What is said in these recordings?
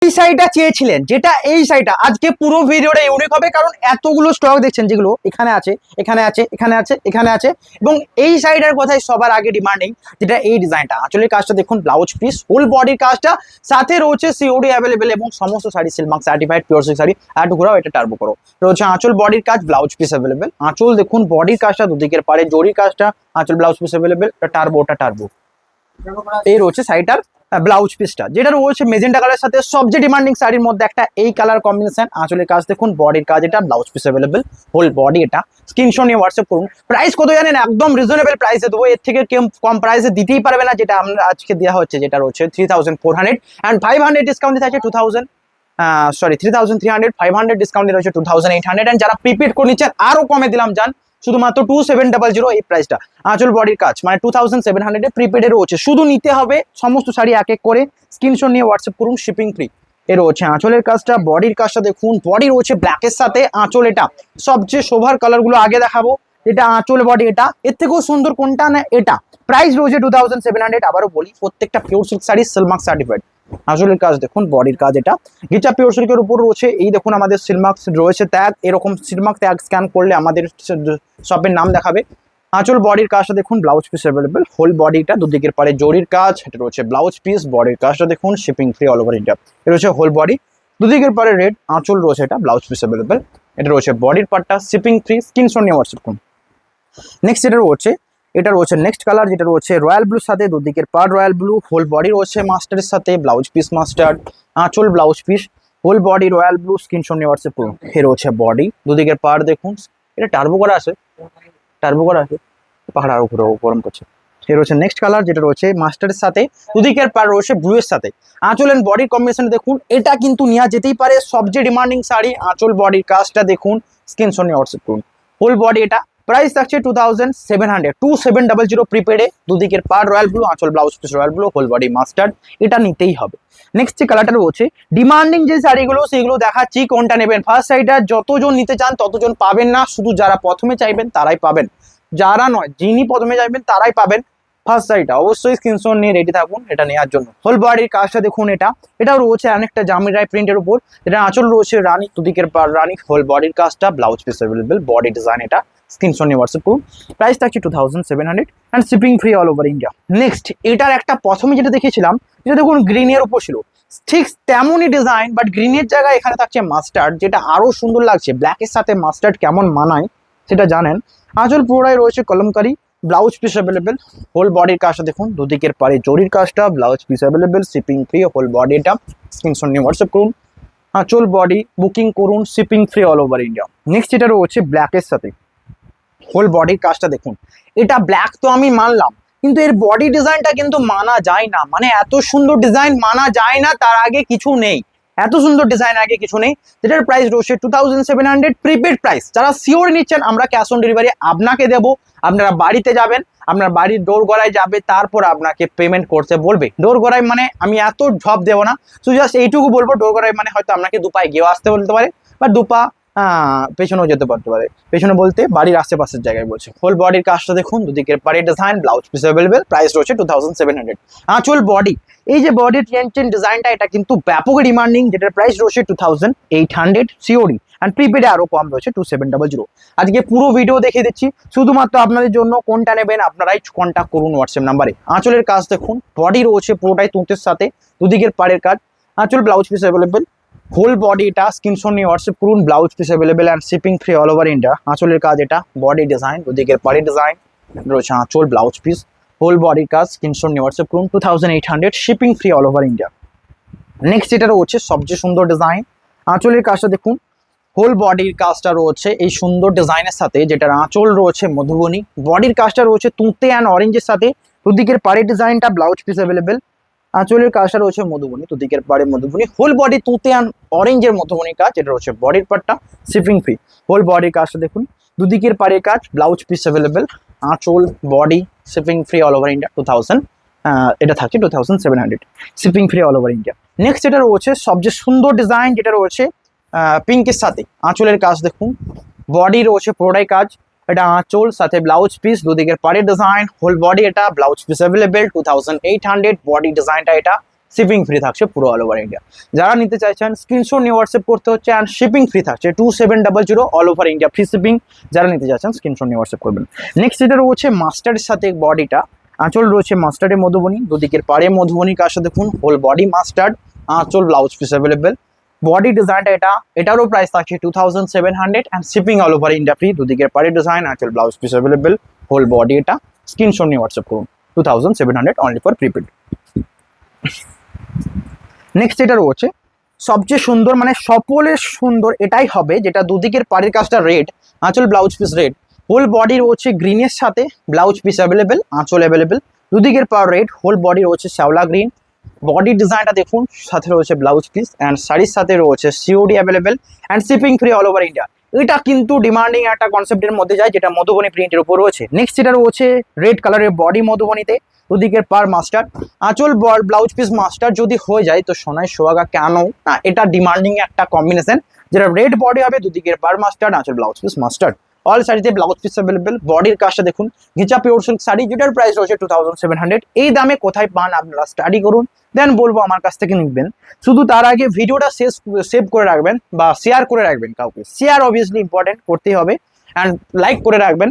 এই শাড়িটা চেয়েছিলেন, যেটা এই শাড়িটা আজকে পুরো ভিডিওটা ইউনিক হবে, কারণ এতগুলো স্টক দেখছেন যেগুলো এখানে আছে, এখানে আছে, এখানে আছে, এখানে আছে, এবং এই শাড়িটার কথাই সবার আগে ডিমান্ডিং, যেটা এই ডিজাইনটা। আঁচলের কাজটা দেখুন, ব্লাউজ পিস, ফুল বডির কাজটা, সাথে রয়েছে সিওডি অ্যাভেলেবেল, এবং সমস্ত sari silk mark certified pure silk sari. আর একটু ঘোরাও, এটা টার্বো করো, রয়েছে আঁচল বডির কাজ, ব্লাউজ পিস অ্যাভেলেবেল। আঁচল দেখুন, বডির কাজটা দুদিকের পারে, জরির কাজটা, আঁচল ব্লাউজ পিস অ্যাভেলেবেল, ওটা টার্বো। এই রয়েছে শাড়িটার ব্লাউজ পিসটা, যেটা রয়েছে মেজেন্টা কালারের সাথে সবচেয়ে ডিমান্ডিং শাড়ির মধ্যে একটা এই কালার কম্বিনেশন। আঁচলের কাজ দেখুন, বডির কাজ এটা, blouse piece available, whole body এটা। স্ক্রিনশট নিয়ে হোয়াটসঅ্যাপ করুন। প্রাইস কত জানেন? একদম রিজনেবল প্রাইসে দেবো, এর থেকে কম প্রাইসে দিতেই পারবে না, যেটা আমরা আজকে দেওয়া হচ্ছে, যেটা রয়েছে 3400 অ্যান্ড 500 ডিসকাউন্ট দিতে আছে 2000, সরি 3300, 500 ডিসকাউন্ট রয়েছে 2800, অ্যান্ড যারা প্রিপেড করে নিচ্ছেন আরো কমে দিলাম, জান শুধুমাত্র 2700 এই প্রাইসটা। আঁচল বডির কাজ মানে 2700 এ প্রিপেডে রয়েছে, শুধু নিতে হবে সমস্ত শাড়ি এক এক করে, স্ক্রিনশট নিয়ে হোয়াটসঅ্যাপ করুন, শিপিং ফ্রি। এ রয়েছে আঁচলের কাজটা, বডির কাজটা দেখুন, বডি রয়েছে ব্ল্যাকের সাথে, আঁচল এটা সবচেয়ে শোভার কালার গুলো আগে দেখাবো, এটা আঁচল বডি এটা, এর থেকেও সুন্দর কোনটা না এটা। প্রাইস রয়েছে 2700, আবারও বলি প্রত্যেকটা pure silk sari silk mark certified. আঁচলের কাজ দেখুন, বডির কাজ এটা, গিচা পিওর সিল্কের উপর রয়েছে, এই দেখুন আমাদের সিলমার্ক রয়েছে ট্যাগ, এরকম সিলমার্ক ট্যাগ স্ক্যান করলে আমাদের শপের নাম দেখাবে। আঁচল বডির কাজটা দেখুন, ব্লাউজ পিস অ্যাভেলেবেল, হোল বডিটা দুদিকের পারে জরির কাজ, এটা রয়েছে ব্লাউজ পিস, বডির কাজটা দেখুন, shipping free all over India. এটা রয়েছে হোল বডি, দুদিকের পারে রেড, আঁচল রয়েছে এটা, ব্লাউজ পিস অ্যাভেলেবেল, এটা রয়েছে বডির পার্টটা, শিপিং ফ্রি, স্ক্রিনশট নিয়ে হোয়াটসঅ্যাপ করুন। নেক্সট এটা রয়েছে নেক্সট কালার, যেটা রয়েছে রয়্যাল ব্লুর সাথে, দুদিকের part royal blue, whole body রয়েছে মাস্টারের সাথে, ব্লাউজ পিস মাস্টার্ড, আঁচল blouse piece, whole body royal blue, screenshot নিয়ে হোয়াটসঅ্যাপ করুন। এ রয়েছে বডি, দুদিকের পার্ট দেখুন, এটা টার্বো করা আছে, পাহাড় আরো ঘুরে গরম করছে। এ রয়েছে নেক্সট কালার, যেটা রয়েছে মাস্টারের সাথে, দুদিকের পার রয়েছে ব্লু এর সাথে। আঁচল এন্ড বডির কম্বিনেশন দেখুন, এটা কিন্তু নেওয়া যেতেই পারে, সবচেয়ে ডিমান্ডিং শাড়ি। আঁচল বডির কাজটা দেখুন, স্ক্রিনশট নিয়ে হোয়াটসঅ্যাপ করুন। হোল বডি এটা, প্রাইস থাকছে 2700 প্রিপেডে, দুদিকের পার রয়্যাল ব্লু, আঁচল blouse piece royal blue, whole body mustard, এটা নিতেই হবে। নেক্সট যে কালারটা রয়েছে ডিমান্ডিং যে শাড়িগুলো, সেগুলো দেখাচ্ছি, কোনটা নেবেন। ফার্স্ট শাড়িটা যতজন নিতে চান ততজন পাবেন না, শুধু যারা প্রথমে চাইবেন তারাই পাবেন, যারা নয়, যিনি প্রথমে চাইবেন তারাই পাবেন। ফার্স্ট শাড়িটা অবশ্যই স্ক্রিনশট নিয়ে রেডি থাকুন এটা নেওয়ার জন্য। হোল বডির কাজটা দেখুন, এটাও রয়েছে অনেকটা জামিরাই প্রিন্টের উপর, এটা আঁচল রয়েছে রানী, দুদিকের পার রানী, হোল বডির কাজটা, blouse piece available, body design এটা, স্ক্রিনশট নিয়ে হোয়াটসঅ্যাপ করুন। প্রাইস থাকছে 2700 and shipping free all over India. Next এটার একটা প্রথমে যেটা দেখেছিলাম, যেটা দেখুন গ্রিনের উপর ছিল, ঠিক তেমনই ডিজাইন, বাট গ্রিনের জায়গায় এখানে থাকছে মাস্টার্ড, যেটা আরো সুন্দর লাগছে। ব্ল্যাকের সাথে মাস্টার্ড কেমন মানায় সেটা জানেন। আঁচল পুরোটাই রয়েছে kalamkari, blouse piece available, whole বডির কাজটা দেখুন, দুদিকের পারে জরির কাজটা, blouse piece available, shipping free, whole body এটা, স্ক্রিনশট নিয়ে হোয়াটসঅ্যাপ করুন। আঁচল বডি বুকিং করুন, shipping free all over India. Next এটা রয়েছে ব্ল্যাকের সাথে, হোল বডির কাজটা দেখুন, এটা ব্ল্যাক তো আমি মানলাম, কিন্তু এর বডি ডিজাইনটা কিন্তু মানা যায় না, মানে এত সুন্দর ডিজাইন মানা যায় না, তার আগে কিছু নেই, এত সুন্দর ডিজাইন আগে কিছু নেই। যেটার প্রাইস রয়েছে 2700 প্রিপেড প্রাইস। যারা সিওর নিচ্ছেন আমরা ক্যাশ অন ডেলিভারি আপনাকে দেব, আপনারা বাড়িতে যাবেন, আপনার বাড়ির ডোর গড়ায় যাবে, তারপর আপনাকে পেমেন্ট করতে বলবে। ডোর গড়ায় মানে আমি এত ঝপ দেবো না, শুধু জাস্ট এইটুকু বলবো, ডোর গড়ায় মানে হয়তো আপনাকে দুপায়ে গিয়েও আসতে বলতে পারে, বা দুপা পেছনেও যেতে পারতে পারে, পেছনে বলতে বাড়ির আশেপাশের জায়গায় বলছে। হোল বডির কাজটা দেখুন, দুদিকের পারে design, blouse piece available, price রয়েছে 2700। আঁচল বডি, এই যে বডির চেন ডিজাইনটা, এটা কিন্তু ব্যাপক ডিমান্ডিং, যেটার প্রাইস রয়েছে 2800 সিওডি, অ্যান্ড প্রিপেডে আরো কম রয়েছে 2700। আজকে পুরো ভিডিও দেখিয়ে দিচ্ছি শুধুমাত্র আপনাদের জন্য, কোনটা নেবেন আপনারাই কন্ট্যাক্ট করুন হোয়াটসঅ্যাপ নাম্বারে। আঁচলের কাজ দেখুন, বডি রয়েছে পুরোটাই তুঁতের সাথে, দুদিকের পাড়ের কাজ, আঁচল blouse piece available, whole body এটা, স্ক্রিনশট নিয়ে হোয়াটসঅ্যাপ করুন, blouse piece available and shipping free all over India. আঁচলের কাজ এটা, বডি ডিজাইন, দুদিকের পাড়ি ডিজাইন রয়েছে, আঁচল ব্লাউজ পিস, হোল বডির কাজ, স্ক্রিনশট নিয়ে হোয়াটসঅ্যাপ করুন, 2800, shipping free all over India. Next এটা রয়েছে সবচেয়ে সুন্দর ডিজাইন, আঁচলের কাজটা দেখুন, হোল বডির কাজটা রয়েছে এই সুন্দর ডিজাইনের সাথে, যেটার আঁচল রয়েছে মধুবনী, বডির কাজটা রয়েছে তুঁতে অ্যান্ড অরেঞ্জের সাথে, দুদিকের পাড়ি ডিজাইনটা, ব্লাউজ পিস অ্যাভেলেবেল, আঁচলের কাজটা রয়েছে মধুবনী, দুদিকের পাড়ে মধুবনী, হোল বডি তুঁতে অ্যান্ড অরেঞ্জের মধুবনী কাজ, এটা রয়েছে বডির পার্টটা, শিপিং ফ্রি। হোল বডির কাজটা দেখুন, দুদিকের পাড়ে কাজ, ব্লাউজ পিস অ্যাভেলেবেল, আঁচল body shipping free all over India 2000, এটা থাকছে 2700, shipping free all over India. Next এটা রয়েছে সবচেয়ে সুন্দর ডিজাইন, যেটা রয়েছে পিঙ্কের সাথে, আঁচলের কাজ দেখুন, বডি রয়েছে পুরোটাই কাজ, এটা আঁচল সাথে ব্লাউজ পিস, দুদিকের পাড়ে ডিজাইন, হোল বডি এটা, ব্লাউজ পিস অ্যাভেলেবেল 2800, বডি ডিজাইনটা এটা, শিপিং ফ্রি থাকছে পুরো অল ওভার ইন্ডিয়া। যারা নিতে চাইছেন স্ক্রিনশট নিয়ে হোয়াটসঅ্যাপ করতে হচ্ছে, অ্যান্ড শিপিং ফ্রি থাকছে 2700 all over India free shipping. যারা নিতে চাইছেন স্ক্রিনশট নিয়ে হোয়াটসঅ্যাপ করবেন। নেক্সট এটা রয়েছে মাস্টার্ডের সাথে বডিটা, আঁচল রয়েছে মাস্টার্ডের মধুবনী, দুদিকের পাড়ে মধুবনী কাজটা দেখুন, হোল বডি মাস্টার্ড, আঁচল ব্লাউজ পিস অ্যাভেলেবেল। বডি ডিজাইনটা এটারও প্রাইস থাকছে 2700 and shipping all over India free. দুদিকের পাড়ে ডিজাইন, আঁচল blouse piece available, whole body এটা। স্ক্রিনশট নিয়ে হোয়াটসঅ্যাপ করুন 2700 অনলি ফর প্রিপেড। নেক্সট এটা রয়েছে সবচেয়ে সুন্দর, মানে সকলের সুন্দর এটাই হবে, যেটা দুদিকের পাড়ের কাজটা রেড, আঁচল blouse piece red, whole body রয়েছে গ্রিনের সাথে, ব্লাউজ পিস অ্যাভেলেবেল, আঁচল অ্যাভেলেবেল, দুদিকের পাড় রেড, হোল বডি রয়েছে শ্যাওলা গ্রিন। বডি ডিজাইনটা দেখুন, সাথে রয়েছে ব্লাউজ পিস, অ্যান্ড শাড়ির সাথে রয়েছে COD available and shipping free all over India. এটা কিন্তু ডিমান্ডিং একটা কনসেপ্টের মধ্যে যায়, যেটা মধুবনী প্রিন্টের উপর রয়েছে। নেক্সট এটা রয়েছে রেড কালারের বডি মধুবনীতে, দুদিকের পার মাস্টার, আঁচল ব্লাউজ পিস মাস্টার যদি হয়ে যায় তো সোনাই সোহাগা কেন না, এটা ডিমান্ডিং একটা কম্বিনেশন, যেটা রেড বডি হবে, দুদিকের পার মাস্টার, আঁচল ব্লাউজ পিস মাস্টার। অল শাড়িতে ব্লাউজ পিস অ্যাভেলেবেল। বডির কাজটা দেখুন, ঘিচা পিওর সিল্ক শাড়ি, যেটার প্রাইস রয়েছে 2700। এই দামে কোথায় পান আপনারা স্টাডি করুন, দেন বলবো আমার কাছ থেকে নিবেন। শুধু তার আগে ভিডিওটা সেভ করে রাখবেন বা শেয়ার করে রাখবেন, কাউকে শেয়ার অবভিয়াসলি ইম্পর্টেন্ট করতেই হবে, অ্যান্ড লাইক করে রাখবেন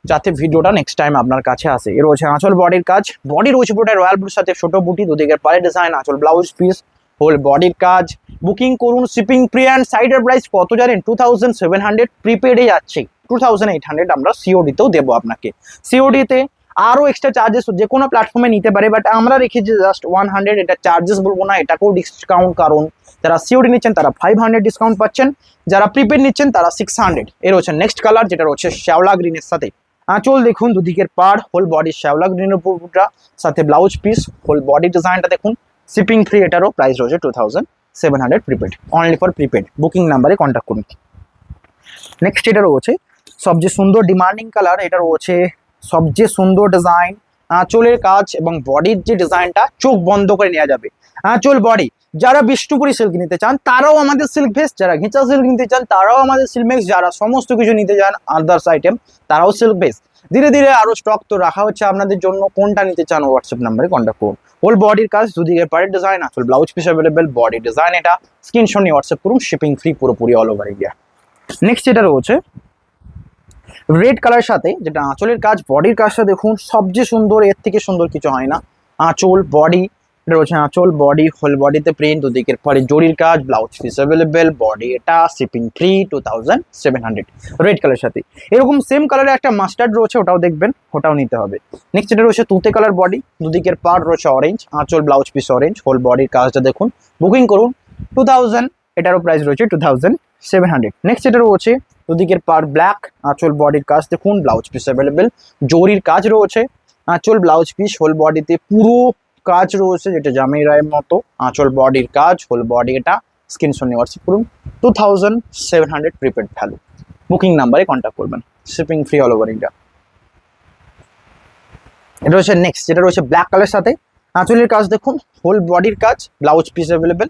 যাতে ভিডিওটা নেক্সট টাইম আপনার কাছে আসে। এর রয়েছে আঁচল বডির কাজ, বডি রয়েছে পুরোটা রয়্যাল ব্লুর সাথে ছোট বুটি, দুদিকের পায়ে ডিজাইন, আঁচল ব্লাউজ পিস, হোল বডির কাজ। বুকিং করুন শিপিং ফ্রি, অ্যান্ড সাইডের প্রাইস কত জানেন? 2700 প্রিপেডে যাচ্ছে, 2800 আমরা সিওডিতেও দেবো আপনাকে। সিওডিতে আরও এক্সট্রা চার্জেস যে কোনো প্ল্যাটফর্মে নিতে পারে, বাট আমরা রেখেছি জাস্ট 100, এটা চার্জেস বলবো না, এটাকেও ডিসকাউন্ট, কারণ যারা সিওডি নিচ্ছেন তারা 500 ডিসকাউন্ট পাচ্ছেন, যারা প্রিপেড নিচ্ছেন তারা 600। এর হচ্ছে নেক্সট কালার, যেটা রয়েছে শ্যাওলা গ্রিনের সাথে আঁচল দেখুন, দুদিকের পাড়, হোল বডি শ্যাওলা গ্রিনের উপরটা, সাথে ব্লাউজ পিস, হোল বডি ডিজাইনটা দেখুন, শিপিং ফ্রি। এটারও প্রাইস রয়েছে 2700 prepaid, only for prepaid. Booking নাম্বারে কন্ট্যাক্ট করুন। নেক্সট এটা রয়েছে সবচেয়ে সুন্দর ডিমান্ডিং কালার, এটা রয়েছে সবচেয়ে সুন্দর ডিজাইন, আঁচলের কাজ এবং বডির যে ডিজাইনটা চোখ বন্ধ করে নেওয়া যাবে। আঁচল বডি, যারা বিষ্ণুপুরি সিল্ক নিতে চান তারাও আমাদের সিল্ক ভেস্ট, যারা ঘিচা সিল্ক নিতে চান তারাও আমাদের সিল্কমেক্স, যারা সমস্ত কিছু নিতে চান আদার্স আইটেম তারাও সিল্ক ভেস্ট। ধীরে ধীরে আরো স্টক তো রাখা হচ্ছে আপনাদের জন্য, কোনটা নিতে চান হোয়াটসঅ্যাপ নাম্বারে কন্ট্যাক্ট করুন। হোল বডির কাজ, দুদিকে পাড়ের ডিজাইন, আঁচল blouse piece available, body design এটা। স্ক্রিনশট নিয়ে হোয়াটসঅ্যাপ করুন, শিপিং ফ্রি পুরোপুরি অল ওভার ইন্ডিয়া। নেক্সট এটা রয়েছে রেড কালারের সাথে, যেটা আঁচলের কাজ, বডির কাজটা দেখুন সবচেয়ে সুন্দর, এর থেকে সুন্দর কিছু হয় না। আঁচল বডি, এটা রয়েছে আঁচল বডি, হোল বডিতে প্রিন্ট, দুদিকের পরে জরির কাজ, ব্লাউজ পিস অ্যাভেলেবেল, বডি এটা, শিপিং ফ্রি 2700 রেড কালারের সাথে। এরকম সেম কালারের একটা মাস্টার্ড রয়েছে, ওটাও দেখবেন, ওটাও নিতে হবে। নেক্সট এটা রয়েছে তুতে কালার বডি, দুদিকের পার্ট রয়েছে অরেঞ্জ, আঁচল ব্লাউজ পিস অরেঞ্জ, হোল বডির কাজটা দেখুন। বুকিং করুন 2000, এটারও প্রাইস রয়েছে 2700। নেক্সট এটা রয়েছে দুদিকের পার্ট ব্ল্যাক, আঁচল বডির কাজ দেখুন, ব্লাউজ পিস অ্যাভেলেবেল, জরির কাজ রয়েছে, আঁচল ব্লাউজ পিস, হোল বডিতে পুরো কাজ রয়েছে, যেটা জামাই রায়ের মতো। আঁচল বডির কাজ, হোল বডি এটা। স্ক্রিনশট নিয়ে হোয়াটসঅ্যাপ করুন 2700 প্রিপেড ভ্যালু। বুকিং নাম্বারে কন্ট্যাক্ট করবেন, shipping free all over India. এটা রয়েছে নেক্সট, যেটা রয়েছে ব্ল্যাক কালারের সাথে, আঁচলের কাজ দেখুন, হোল বডির কাজ, ব্লাউজ পিস অ্যাভেলেবেল,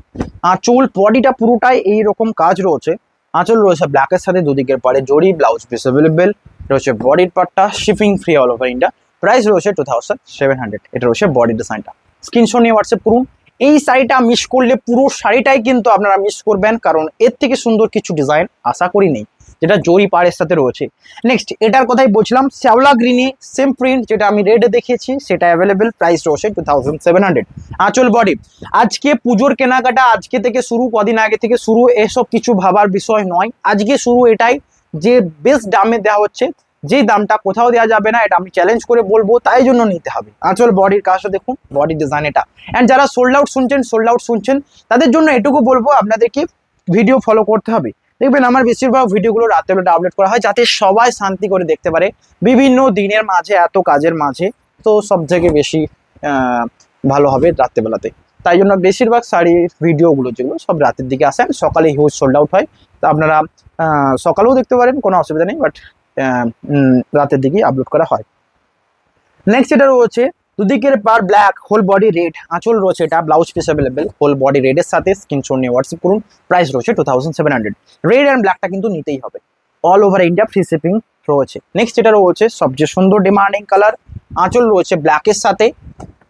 আঁচল বডিটা পুরোটাই এইরকম কাজ রয়েছে। আঁচল রয়েছে ব্ল্যাকের সাথে, দুদিকের পাড়ে জরি, ব্লাউজ পিস অ্যাভেলেবেল রয়েছে, বডির পার্টটা shipping free all over India. Price রয়েছে 2700। এটা রয়েছে বডি ডিজাইনটা। স্ক্রিনশট নিয়ে হোয়াটসঅ্যাপ করুন। এই শাড়িটা মিস করলে পুরো শাড়িটাই কিন্তু আপনারা মিস করবেন, কারণ এর থেকে সুন্দর কিছু ডিজাইন আশা করি নেই, যেটা জরি পাড়ের সাথে রয়েছে। নেক্সট এটার কথাই বলছিলাম, শ্যাওলা গ্রিনে সেম প্রিন্ট, যেটা আমি রেডে দেখিয়েছি সেটা অ্যাভেলেবেল, প্রাইস রয়েছে 2700। আঁচল বডি, আজকে পুজোর কেনাকাটা আজকে থেকে শুরু, কদিন আগে থেকে শুরু, এসব কিছু ভাবার বিষয় নয়, আজকে শুরু এটাই যে বেস্ট দামে দেওয়া হচ্ছে, যেই দামটা কোথাও দেওয়া যাবে না, এটা আমি চ্যালেঞ্জ করে বলবো, তাই জন্য নিতে হবে। আঁচল বডির কাজটা দেখুন, বডি ডিজাইন এটা। অ্যান্ড যারা সোল্ড আউট শুনছেন তাদের জন্য এটুকু বলবো, আপনাদেরকে ভিডিও ফলো করতে হবে। দেখবেন আমার বেশিরভাগ ভিডিওগুলো রাতের বেলা আপলোড করা হয়, যাতে সবাই শান্তি করে দেখতে পারে। বিভিন্ন দিনের মাঝে, এত কাজের মাঝে তো সব থেকে বেশি ভালো হবে রাত্রেবেলাতে। তাই জন্য বেশিরভাগ শাড়ির ভিডিওগুলো যেগুলো সব রাতের দিকে আসেন, সকালে হিউজ সোল্ড আউট হয়। তো আপনারা সকালেও দেখতে পারেন, কোনো অসুবিধা নেই, বাট রাতের দিকেই আপলোড করা হয়। নেক্সট এটা রয়েছে দুদিকের পার ব্ল্যাক, হোল বডি রেড, আঁচল রয়েছে এটা, blouse piece available, whole body রেডের সাথে। স্ক্রিনশট নিয়ে হোয়াটসঅ্যাপ করুন, প্রাইস রয়েছে 2700। রেড অ্যান্ড ব্ল্যাকটা কিন্তু নিতেই হবে, all over India free shipping রয়েছে। নেক্সট এটা রয়েছে সবচেয়ে সুন্দর ডিমান্ডিং কালার, আঁচল রয়েছে ব্ল্যাকের সাথে,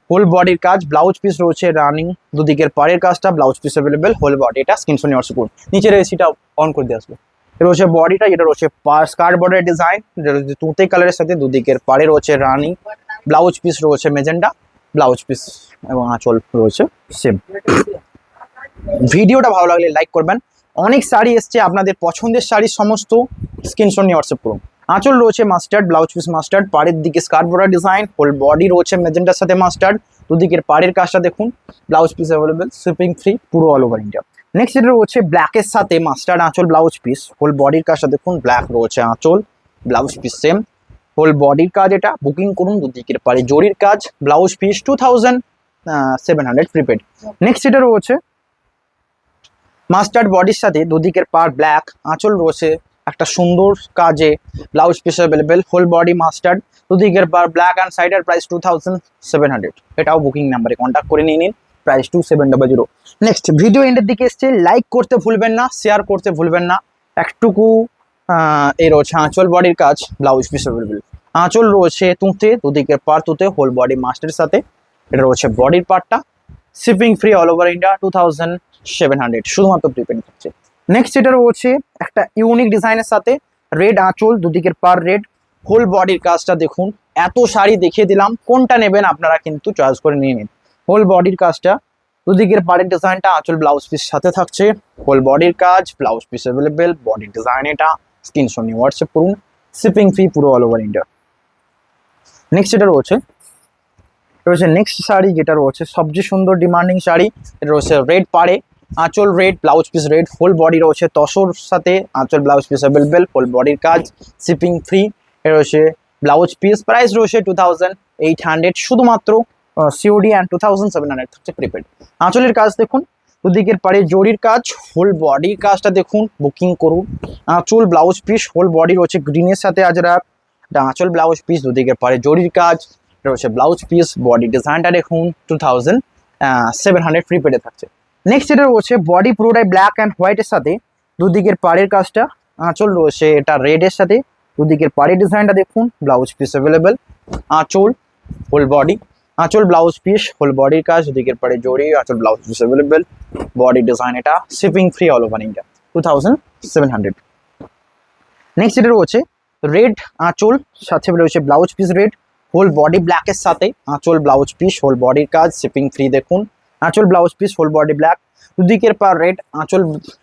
হোল বডির কাজ, ব্লাউজ পিস রয়েছে রানিং, দুদিকের পাড়ের কাজটা, blouse piece available, whole body, এটা স্ক্রিনশট নিয়ে হোয়াটসঅ্যাপ করুন। নিচের এসিটা অন করে দিয়ে আসবে। এটা রয়েছে বডিটা, যেটা রয়েছে স্কার্ট বর্ডার ডিজাইন, যেটা রয়েছে তুঁতে কালারের সাথে, দুদিকের পাড়ে রয়েছে রানিং, ব্লাউজ পিস রয়েছে মেজেন্ডা, ব্লাউজ পিস এবং আঁচল রয়েছে সেম। ভিডিওটা ভালো লাগলে লাইক করবেন। অনেক শাড়ি এসছে, আপনাদের পছন্দের শাড়ি সমস্ত স্ক্রিনশট নিয়ে হোয়াটসঅ্যাপ করুন। আঁচল রয়েছে মাস্টার্ড, ব্লাউজ পিস মাস্টার্ড, পাড়ের দিকে skirt border design, whole body রয়েছে মেজেন্টার সাথে মাস্টার্ড, দুদিকের পাড়ের কাজটা দেখুন, blouse piece available, shipping free, পুরো অল ওভার ইন্ডিয়া। নেক্সট এটা রয়েছে ব্ল্যাকের সাথে মাস্টার্ড আঁচল ব্লাউজ পিস, হোল বডির কাজটা দেখুন, ব্ল্যাক রয়েছে আঁচল, ব্লাউজ পিস সেম, হোল বডির কাজ, এটা বুকিং করুন, দুদিকের পাড়ে জরির কাজ, ব্লাউজ পিস 2700 প্রিপেড। নেক্সট এটা রয়েছে মাস্টার্ড বডির সাথে দুদিকের পার ব্ল্যাক, আঁচল রয়েছে একটা সুন্দর কাজে, blouse piece available, whole body mustard, দুদিকের পার ব্ল্যাক অ্যান্ড সাইডের প্রাইস 2700। এটাও বুকিং নাম্বারে কন্ট্যাক্ট করে নিয়ে নিন, প্রাইস 2700। নেক্সট ভিডিও এন্ডের দিকে এসছে, লাইক করতে ভুলবেন না, শেয়ার করতে ভুলবেন না। একটুকু এই রয়েছে আঁচল বডির কাজ, ব্লাউজ পিস অ্যাভেলেবেল, আঁচল রয়েছে তুঁতে, দুদিকের পার তুঁতে, হোল বডি মাস্টারের সাথে, এটা রয়েছে বডির পার্টটা, shipping free all over India, 2700 শুধুমাত্র প্রিপেড থাকছে। নেক্সট এটা রয়েছে একটা ইউনিক ডিজাইনের সাথে, রেড আঁচল, দুদিকের পার রেড, হোল বডির কাজটা দেখুন। এত শাড়ি দেখিয়ে দিলাম, কোনটা নেবেন আপনারা কিন্তু চয়েস করে নিয়ে নিন। হোল বডির কাজটা, দুদিকের পাড়ের ডিজাইনটা, আঁচল ব্লাউজ পিস সাথে থাকছে, হোল বডির কাজ, ব্লাউজ পিস অ্যাভেলেবেল, বডির ডিজাইন, এটা স্ক্রিনশট নিয়ে হোয়াটসঅ্যাপ করুন, শিপিং ফ্রি, পুরো অল ওভার ইন্ডিয়া। নেক্সট এটা রয়েছে নেক্সট শাড়ি, যেটা রয়েছে সবচেয়ে সুন্দর ডিমান্ডিং শাড়ি, এটা রয়েছে রেড পাড়ে, আঁচল red, blouse piece red, whole body রয়েছে তসর সাথে, আঁচল ব্লাউজ পিস অ্যাভেলেবেল, হোল বডির কাজ, শিপিং ফ্রি, এটা রয়েছে ব্লাউজ পিস, প্রাইস রয়েছে 2800 শুধুমাত্র সিওডি, অ্যান্ড 2700 থাকছে প্রিপেড। আঁচলের কাজ দেখুন, দুদিকের পাড়ে জরির কাজ, হোল বডির কাজটা দেখুন, বুকিং করুন। আঁচল ব্লাউজ পিস, হোল বডি রয়েছে গ্রিনের সাথে আজরাক, এটা আঁচল ব্লাউজ পিস, দুদিকের পাড়ে জরির কাজ, এটা রয়েছে ব্লাউজ পিস, বডি ডিজাইনটা দেখুন, 2700 প্রিপেডে থাকছে। নেক্সট এটা রয়েছে বডি পুরোটাই ব্ল্যাক অ্যান্ড হোয়াইটের সাথে, দুদিকের পাড়ের কাজটা, আঁচল রয়েছে এটা রেডের সাথে, দুদিকের পাড়ের ডিজাইনটা দেখুন, ব্লাউজ পিস অ্যাভেলেবেল, আঁচল, হোল বডি, আঁচল ব্লাউজ পিস, হোল বডির কাজ, দুদিকের পাড়ে জড়ি, আঁচল blouse piece available, body design, এটা shipping free all over India, 2700। Next এটা রয়েছে রেড আঁচল, সাথে রয়েছে blouse piece red, whole body ব্ল্যাকের সাথে, আঁচল ব্লাউজ পিস, হোল বডির কাজ, শিপিং ফ্রি দেখুন, আঁচল blouse piece, whole body black, দুদিকের পার রেড, আঁচল,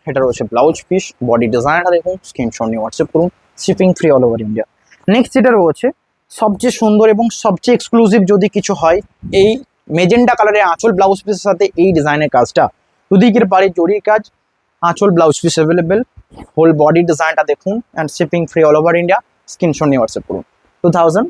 এটা রয়েছে ব্লাউজ পিস, বডি ডিজাইনটা দেখুন, স্ক্রিনশট নিয়ে হোয়াটসঅ্যাপ করুন, shipping free all over India. Next এটা রয়েছে সবচেয়ে সুন্দর এবং সবচেয়ে এক্সক্লুসিভ যদি কিছু হয়, এই মেজেন্ডা কালারের আঁচল ব্লাউজ পিসের সাথে এই ডিজাইনের কাজটা, দুদিকের পাড়ে জরির কাজ, আঁচল blouse piece available, whole body ডিজাইনটা দেখুন, and shipping free all over India, screenshot নিয়ে হোয়াটসঅ্যাপ করুন। 2000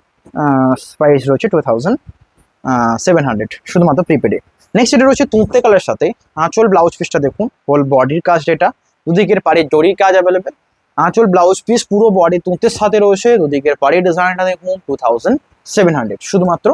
প্রাইস রয়েছে 2700 শুধুমাত্র প্রিপেডে। নেক্সট এটা রয়েছে তুঁতে কালারের সাথে, আঁচল ব্লাউজ পিসটা দেখুন, হোল বডির কাজ, এটা দুদিকের পাড়ে জরির কাজ অ্যাভেলেবেল, আঁচল ব্লাউজ পিস পুরো বডি তুঁতের সাথে রয়েছে, দুদিকের পাড়ে ডিজাইনটা দেখুন, 2700 শুধুমাত্র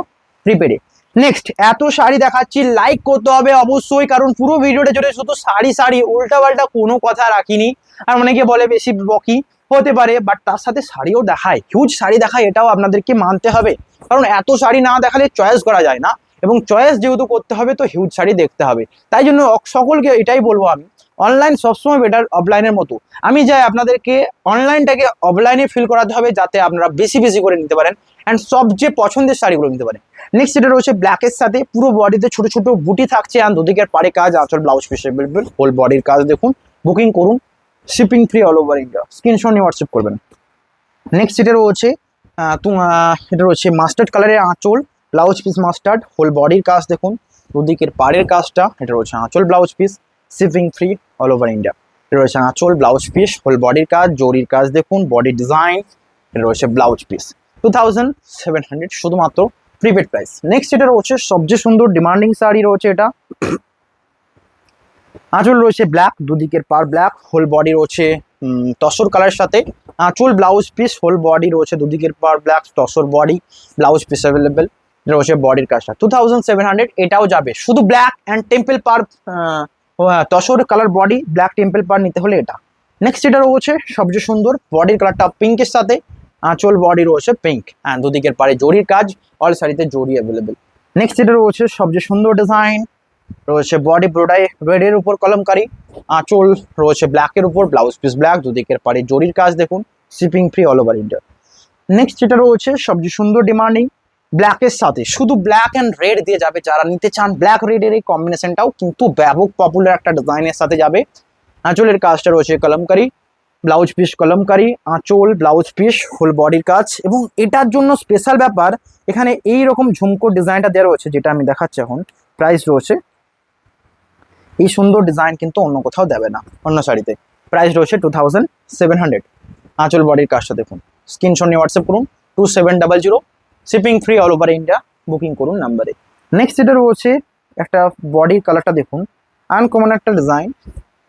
প্রিপেডে। নেক্সট এত শাড়ি দেখাচ্ছি, লাইক করতে হবে অবশ্যই, কারণ পুরো ভিডিওটা জুড়ে শুধু শাড়ি শাড়ি, উল্টা পাল্টা কোনো কথা রাখিনি। আর অনেকে বলে বেশি বকি, হতে পারে, বাট তার সাথে শাড়িও দেখায়, হিউজ শাড়ি দেখায়, এটাও আপনাদেরকে মানতে হবে, কারণ এত শাড়ি না দেখালে চয়েস করা যায় না, এবং চয়েস যেহেতু করতে হবে তো হিউজ শাড়ি দেখতে হবে। তাই জন্য সকলকে এটাই বলবো আমি, অনলাইন সবসময় বেটার অফলাইনের মতো। আমি চাই আপনাদেরকে অনলাইনটাকে অফলাইনে ফিল করাতে হবে, যাতে আপনারা বেশি বেশি করে নিতে পারেন অ্যান্ড সবচেয়ে পছন্দের শাড়িগুলো নিতে পারেন। নেক্সট এটা রয়েছে ব্ল্যাকের সাথে, পুরো বডিতে ছোট ছোট বুটি থাকছে, অ্যান্ড দুদিকের পাড়ে কাজ, আঁচল ব্লাউজ পিস অ্যাভেলেবেল, হোল বডির কাজ দেখুন, বুকিং করুন, shipping free all over India, screenshot নিয়ে হোয়াটসঅ্যাপ করবেন। নেক্সট এটা রয়েছে মাস্টার্ড কালারের আঁচল ব্লাউজ পিস মাস্টার্ড, হোল বডির কাজ দেখুন, দুদিকের পাড়ের কাজটা, এটা রয়েছে আঁচল blouse piece, shipping free all over India, এটা রয়েছে আঁচল ব্লাউজ পিস, হোল বডির কাজ, জরির কাজ দেখুন, বডি ডিজাইন, এটা রয়েছে ব্লাউজ পিস, 2700 শুধুমাত্র প্রিপেড প্রাইস। নেক্সট এটা রয়েছে সবচেয়ে সুন্দর ডিমান্ডিং শাড়ি রয়েছে, এটা আঁচল রয়েছে ব্ল্যাক, দুদিকের পার ব্ল্যাক, হোল বডি রয়েছে তসর কালারের সাথে, আঁচল ব্লাউজ পিস, হোল বডি রয়েছে দুদিকের পার black, tussar body, blouse piece available, রয়েছে বডির কাজটা, 2700 এটাও যাবে শুধু ব্ল্যাক অ্যান্ড টেম্পল পার, tussar colour body, black temple পার নিতে হলে এটা। নেক্সট এটা রয়েছে সবচেয়ে সুন্দর বডির কালারটা পিঙ্কের সাথে, আঁচল বডি রয়েছে পিঙ্ক, অ্যান্ড দুদিকের পারে জরির কাজ, অল শাড়িতে জরি অ্যাভেলেবেল। নেক্সট যেটা রয়েছে সবচেয়ে সুন্দর ডিজাইন রয়েছে বডি পুরোটাই রেডের উপর কলমকারি, আঁচল রয়েছে ব্ল্যাকের উপর, ব্লাউজ পিস ব্ল্যাক, দুদিকের পাড়ে জরির কাজ দেখুন, shipping free all over India. Next যেটা রয়েছে সবচেয়ে সুন্দর ডিমান্ডিং ব্ল্যাকের সাথে শুধু ব্ল্যাক অ্যান্ড রেড দিয়ে যাবে, যারা নিতে চান ব্ল্যাক রেডের এই কম্বিনেশনটাও কিন্তু ব্যাপক পপুলার একটা ডিজাইনের সাথে যাবে। আঁচলের কাজটা রয়েছে কলমকারি, ব্লাউজ পিস কলমকারি, আঁচল ব্লাউজ পিস ফুল বডির কাজ, এবং এটার জন্য স্পেশাল ব্যাপার এখানে এই রকম ঝুমকো ডিজাইনটা দেওয়া রয়েছে, যেটা আমি দেখাচ্ছি এখন। প্রাইস রয়েছে এই সুন্দর ডিজাইন কিন্তু অন্য কোথাও দেবে না অন্য শাড়িতে। প্রাইস রয়েছে 2700। আঁচল বডির কাজটা দেখুন, স্ক্রিনশট নিয়ে হোয়াটসঅ্যাপ করুন 2700, shipping free all over India, booking করুন নাম্বারে। নেক্সট যেটা রয়েছে একটা বডির কালারটা দেখুন, আনকমন একটা ডিজাইন।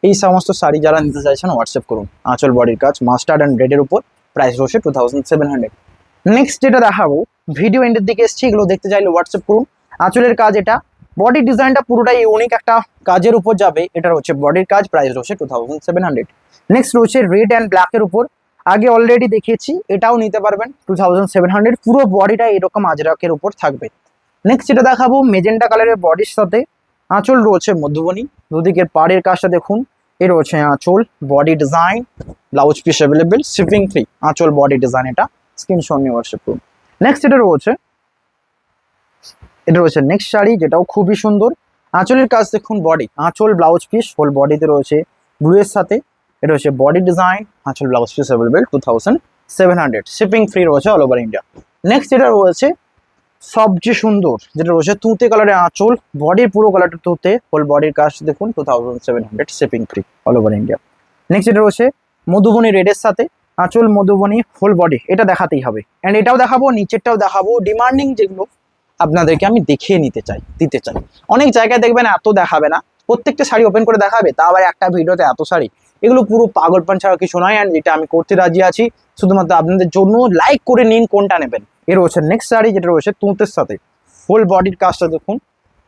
এই সমস্ত শাড়ি যারা নিতে চাইছেন হোয়াটসঅ্যাপ করুন। আঁচল বডির কাজ মাস্টার্ড অ্যান্ড রেডের উপর, প্রাইস রয়েছে 2700। নেক্সট যেটা দেখাবো ভিডিও এন্ডের দিকে এসছি, এগুলো দেখতে চাইলে হোয়াটসঅ্যাপ করুন। আঁচলের কাজ এটা, বডি ডিজাইনটা পুরোটাই ইউনিক একটা কাজের উপর যাবে, এটা হচ্ছে বডির কাজ, প্রাইস রয়েছে 2700। নেক্সট রয়েছে রেড অ্যান্ড ব্ল্যাকের উপর, আগে অলরেডি দেখিয়েছি, এটাও নিতে পারবেন 2700, পুরো বডিটা এরকম আজরাকের উপর থাকবে। নেক্সট যেটা দেখাবো মেজেন্টা কালারের বডির সাথে, আঁচল রয়েছে মধুবনী, দুদিকের পাড়ের কাজটা দেখুন, এ রয়েছে আঁচল body design, blouse piece available, shipping free, আঁচল বডি ডিজাইন, এটা স্ক্রিনশট নিয়ে হোয়াটসঅ্যাপ করুন। নেক্সট এটা রয়েছে নেক্সট শাড়ি, যেটাও খুবই সুন্দর। আঁচলের কাজ দেখুন, বডি আঁচল ব্লাউজ পিস হোল বডিতে রয়েছে ব্লুয়ের সাথে, এটা হচ্ছে বডি ডিজাইন, আঁচল blouse piece available 2700, shipping free রয়েছে অল ওভার ইন্ডিয়া। নেক্সট যেটা রয়েছে সবচেয়ে সুন্দর, যেটা রয়েছে তুঁতে কালারের আঁচল, বডির পুরো কালারটা তুঁতে, হোল বডির কাজ দেখুন 2700, shipping free all over India. Next যেটা রয়েছে মধুবনী রেডের সাথে, আঁচল মধুবনী ফুল বডি, এটা দেখাতেই হবে, অ্যান্ড এটাও দেখাবো, নিচেরটাও দেখাবো। ডিমান্ডিং যেগুলো আপনাদেরকে আমি দেখিয়ে দিতে চাই। অনেক জায়গায় দেখবেন এত দেখাবে না, প্রত্যেকটা শাড়ি ওপেন করে দেখাবে, তা আবার একটা ভিডিওতে এত শাড়ি, এগুলো পুরো পাগলপান ছাড়া কিছু নয়। অ্যান্ড যেটা আমি করতে রাজি আছি শুধুমাত্র আপনাদের জন্য, লাইক করে নিন কোনটা নেবেন। এর রয়েছে নেক্সট শাড়ি, যেটা রয়েছে তুঁতের সাথে, ফুল বডির কাজটা দেখুন,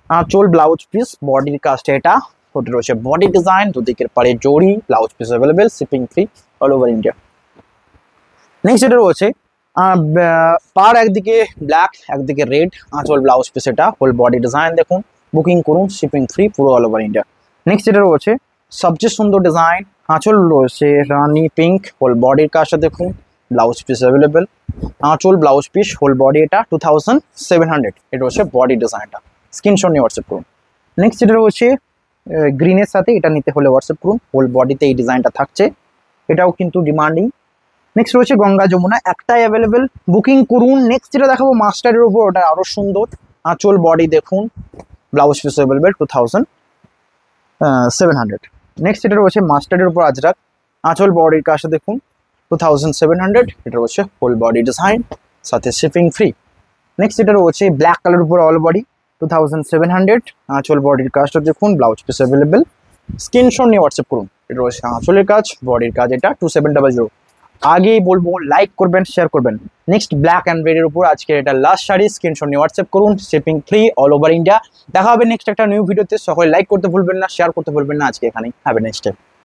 আঁচল ব্লাউজ পিস বডির কাজটা এটা, ওটা রয়েছে বডি ডিজাইন, দুদিকের পাড়ে জড়ি, blouse piece available, shipping free all over India. Next যেটা রয়েছে পার একদিকে ব্ল্যাক একদিকে রেড, আঁচল ব্লাউজ পিস এটা, হোল বডি ডিজাইন দেখুন, বুকিং করুন, শিপিং ফ্রি পুরো অল ওভার ইন্ডিয়া। নেক্সট যেটা রয়েছে সবচেয়ে সুন্দর ডিজাইন, আঁচল রয়েছে রানি পিঙ্ক, হোল বডির কাজটা দেখুন, ব্লাউজ পিস অ্যাভেলেবেল, আঁচল ব্লাউজ পিস হোল বডি, এটা 2700, এটা হচ্ছে বডি ডিজাইনটা, স্ক্রিনশট নিয়ে হোয়াটসঅ্যাপ করুন। নেক্সট যেটা রয়েছে গ্রিনের সাথে, এটা নিতে হলে হোয়াটসঅ্যাপ করুন, হোল বডিতে এই ডিজাইনটা থাকছে, এটাও কিন্তু ডিমান্ডিং। নেক্সট রয়েছে গঙ্গা যমুনা, একটাই অ্যাভেলেবেল, বুকিং করুন। নেক্সট যেটা দেখাবো মাস্টারের উপর, ওটা আরো সুন্দর, আঁচল বডি দেখুন, ব্লাউজ পিস অ্যাভেলেবেল 2700। নেক্সট যেটা রয়েছে মাস্টারের উপর আজরাক, আঁচল বডির কাজটা দেখুন 2700, এটা রয়েছে হোল বডি ডিজাইন, সাথে শিপিং ফ্রি। নেক্সট যেটা রয়েছে ব্ল্যাক কালার উপর অল বডি 2700, আঁচল বডির কাজটা দেখুন, ব্লাউজ পিস অ্যাভেলেবেল, স্ক্রিনশট নিয়ে হোয়াটসঅ্যাপ করুন। এটা রয়েছে আঁচলের কাজ, বডির কাজ, এটা 2700। আগেই বলবো লাইক করবেন, শেয়ার করবেন। নেক্সট ব্ল্যাক অ্যান্ড রেডের উপর আজকে এটা লাস্ট শাড়ি, স্ক্রিনশট নিয়ে হোয়াটসঅ্যাপ করুন, shipping free all over India. দেখা হবে নেক্সট একটা নিউ ভিডিওতে, সকলে লাইক করতে ভুলবেন না, শেয়ার করতে ভুলবেন না। আজকে এখানেই, হ্যাভ এ নেক্সট টাইম।